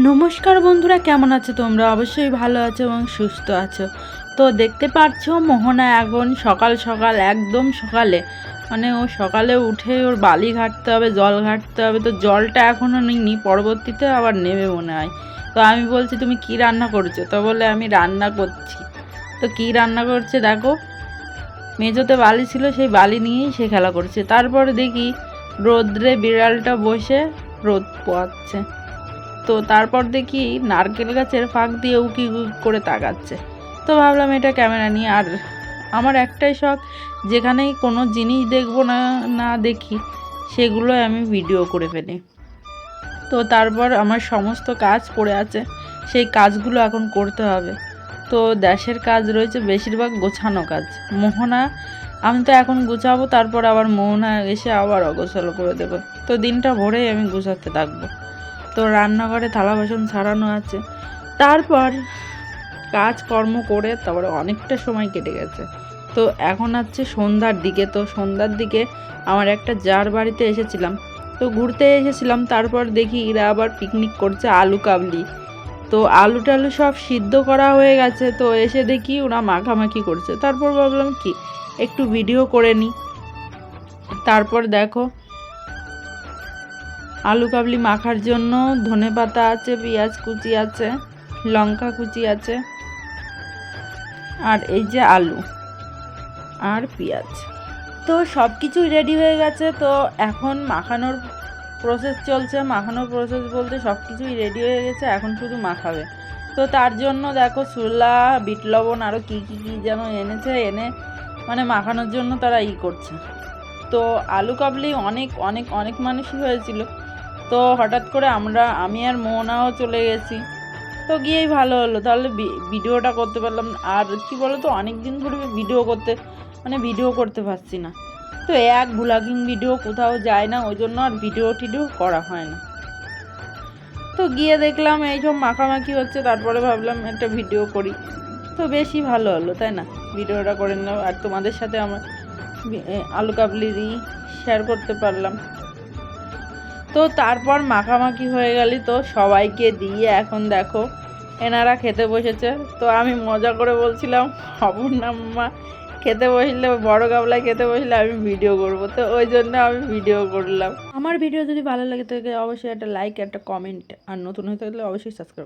নমস্কার বন্ধুরা, কেমন আছো তোমরা? অবশ্যই ভালো আছো এবং সুস্থ আছো। তো দেখতে পাচ্ছো মোহনা এখন সকাল সকাল একদম সকালে ও সকালে উঠে ওর বালি ঘাটতে হবে, জল ঘাটতে হবে। তো জলটা এখনও নিইনি, পরবর্তীতে আবার নেবে মনে হয়। তো আমি বলছি তুমি কি রান্না করছো? তো বলে আমি রান্না করছি। তো কি রান্না করছে দেখো, মেজোতে বালি ছিল, সেই বালি নিয়েই সে খেলা করছে। তারপরে দেখি রোদ্রে বিড়ালটা বসে রোদ পোয়াচ্ছে। তো তারপর দেখি নারকেল গাছের ফাঁক দিয়ে উকি করে তাকাচ্ছে। তো ভাবলাম এটা ক্যামেরা নিয়ে। আর আমার একটাই শখ, যেখানেই কোনো জিনিস দেখবো না না দেখি সেগুলো আমি ভিডিও করে ফেলি। তো তারপর আমার সমস্ত কাজ পড়ে আছে, সেই কাজগুলো এখন করতে হবে। তো দেশের কাজ রয়েছে বেশিরভাগ গোছানো কাজ। মোহনা আমি তো এখন গুছাবো, তারপর আবার মোহনা এসে আবার অগোছালো করে দেবো। তো দিনটা ভরেই আমি গুছাতে থাকবো। তো রান্নাঘরে থালা বাসন ছাড়ানো আছে। তারপর কাজকর্ম করে তারপরে অনেকটা সময় কেটে গেছে। তো এখন আছে সন্ধ্যার দিকে। তো সন্ধ্যার দিকে আমার একটা যার বাড়িতে এসেছিলাম, তো ঘুরতে এসেছিলাম। তারপর দেখি এরা আবার পিকনিক করছে, আলু কাবলি। তো আলু টালু সব সিদ্ধ করা হয়ে গেছে। তো এসে দেখি ওরা মাখামাখি করছে। তারপর ভাবলাম কি একটু ভিডিও করে নিই। তারপর দেখো আলু কাবলি মাখার জন্য ধনেপাতা আছে, পেঁয়াজ কুচি আছে, লঙ্কা কুচি আছে, আর এই যে আলু আর পেঁয়াজ। তো সব কিছুই রেডি হয়ে গেছে। তো এখন মাখানোর প্রসেস চলছে। মাখানোর প্রসেস বলতে সব কিছুই রেডি হয়ে গেছে, এখন শুধু মাখাবে। তো তার জন্য দেখো ছোলা, বিট লবণ, আরও কী কী কী যেন এনেছে, এনে মাখানোর জন্য তারা করছে। তো আলু কাবলি অনেক অনেক অনেক মানুষই হয়েছিল। তো হঠাৎ করে আমি আর মোহনাও চলে গেছি। তো গিয়েই ভালো হলো, তাহলে ভিডিওটা করতে পারলাম। আর কি বলো তো, অনেক দিন ধরে ভিডিও করতে পারছি না। তো এক ভ্লগিং ভিডিও কোথাও যায় না, ওই জন্য আর ভিডিও টিডিও করা হয় না। তো গিয়ে দেখলাম এইসব মাখামাখি হচ্ছে, তারপরে ভাবলাম একটা ভিডিও করি। তো বেশি ভালো হলো, তাই না? ভিডিওটা করে নিলাম আর তোমাদের সাথে আমার আলু কাবলি শেয়ার করতে পারলাম। তো তারপর মাখামাখি হয়ে গেলি, তো সবাইকে দিয়ে এখন দেখো এনারা খেতে বসেছে। তো আমি মজা করে বলছিলাম অপর্ণা খেতে বসলে, বড় গাবলায় খেতে বসলে আমি ভিডিও করব। তো ওই জন্য আমি ভিডিও করলাম। আমার ভিডিও যদি ভালো লাগে তাহলে অবশ্যই একটা লাইক, একটা কমেন্ট, আর নতুন হয়ে থাকলে অবশ্যই সাবস্ক্রাইব।